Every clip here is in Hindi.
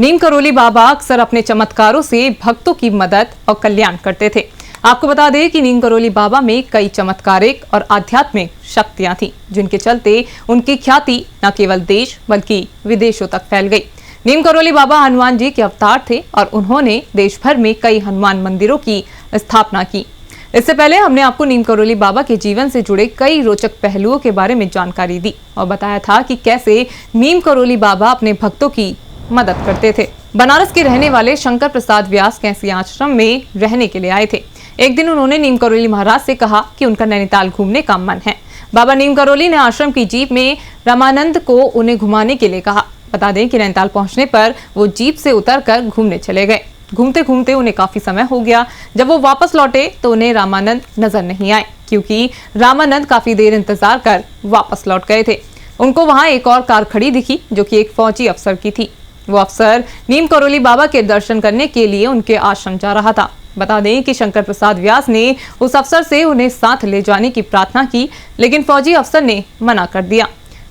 नीम करोली बाबा अक्सर अपने चमत्कारों से भक्तों की मदद और कल्याण करते थे। आपको बता दें कि नीम करोली बाबा में कई चमत्कारिक और आध्यात्मिक शक्तियां थीं, जिनके चलते उनकी ख्याति न केवल देश बल्कि विदेशों तक फैल गई। नीम करोली बाबा हनुमान जी के अवतार थे और उन्होंने देश भर में कई हनुमान मंदिरों की स्थापना की। इससे पहले हमने आपको नीम करोली बाबा के जीवन से जुड़े कई रोचक पहलुओं के बारे में जानकारी दी और बताया था कि कैसे नीम करोली बाबा अपने भक्तों की मदद करते थे। बनारस के रहने वाले शंकर प्रसाद व्यास कैंसी आश्रम में रहने के लिए आए थे। एक दिन उन्होंने नीम करोली महाराज से कहा कि उनका नैनीताल घूमने का मन है। बाबा नीम करोली ने आश्रम की जीप में रामानंद को उन्हें घुमाने के लिए कहा। बता दें कि नैनीताल पहुंचने पर वो जीप से उतरकर घूमने चले गए। घूमते घूमते उन्हें काफी समय हो गया। जब वो वापस लौटे तो उन्हें रामानंद नजर नहीं आए, क्योंकि रामानंद काफी देर इंतजार कर वापस लौट गए थे। उनको वहां एक और कार खड़ी दिखी, जो कि एक फौजी अफसर की थी। वो अफसर नीम करोली बाबा के दर्शन करने के लिए उनके आश्रम जा रहा था। बता दें कि शंकर प्रसाद व्यास ने उस अफसर से उन्हें साथ ले जाने की प्रार्थना की, लेकिन फौजी अफसर ने मना कर दिया।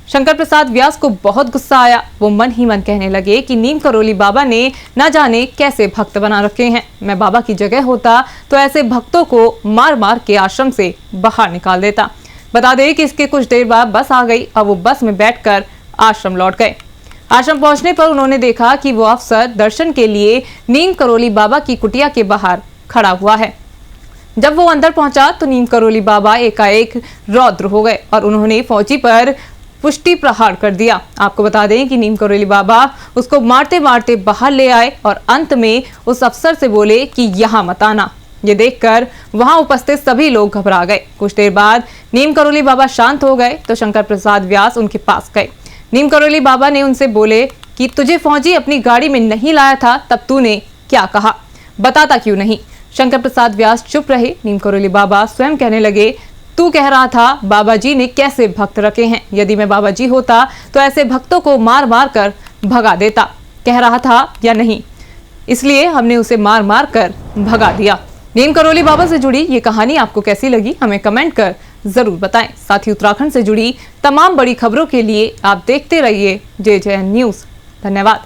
शंकर प्रसाद व्यास को बहुत गुस्सा आया। वो मन ही मन कहने लगे कि नीम करोली बाबा ने न जाने कैसे भक्त बना रखे हैं। मैं बाबा की जगह होता तो ऐसे भक्तों को मार मार के आश्रम से बाहर निकाल देता। बता दें कि इसके कुछ देर बाद बस आ गई और वो बस में बैठकर आश्रम लौट गए। आश्रम पहुंचने पर उन्होंने देखा कि वो अफसर दर्शन के लिए नीम करोली बाबा की कुटिया के बाहर खड़ा हुआ है। जब वो अंदर पहुंचा तो नीम करोली बाबा एकाएक रौद्र हो गए और उन्होंने फौजी पर पुष्टि प्रहार कर दिया। आपको बता दें कि नीम करोली बाबा उसको मारते मारते बाहर ले आए और अंत में उस अफसर से बोले कि यहाँ मत आना। ये देखकर वहां उपस्थित सभी लोग घबरा गए। कुछ देर बाद नीम करोली बाबा शांत हो गए तो शंकर प्रसाद व्यास उनके पास गए। नीम करोली बाबा ने उनसे बोले कि तुझे फौजी अपनी गाड़ी में नहीं लाया था, तब तूने क्या कहा, बताता क्यों नहीं। शंकर प्रसाद व्यास चुप रहे। नीम करोली बाबा स्वयं कहने लगे, तू कह रहा था बाबा जी ने कैसे भक्त रखे हैं। यदि मैं बाबा जी होता तो ऐसे भक्तों को मार मार कर भगा देता। कह रहा था या नहीं, इसलिए हमने उसे मार मार कर भगा दिया। नीम करोली बाबा से जुड़ी ये कहानी आपको कैसी लगी, हमें कमेंट कर जरूर बताएं। साथ ही उत्तराखंड से जुड़ी तमाम बड़ी खबरों के लिए आप देखते रहिए JJN न्यूज। धन्यवाद।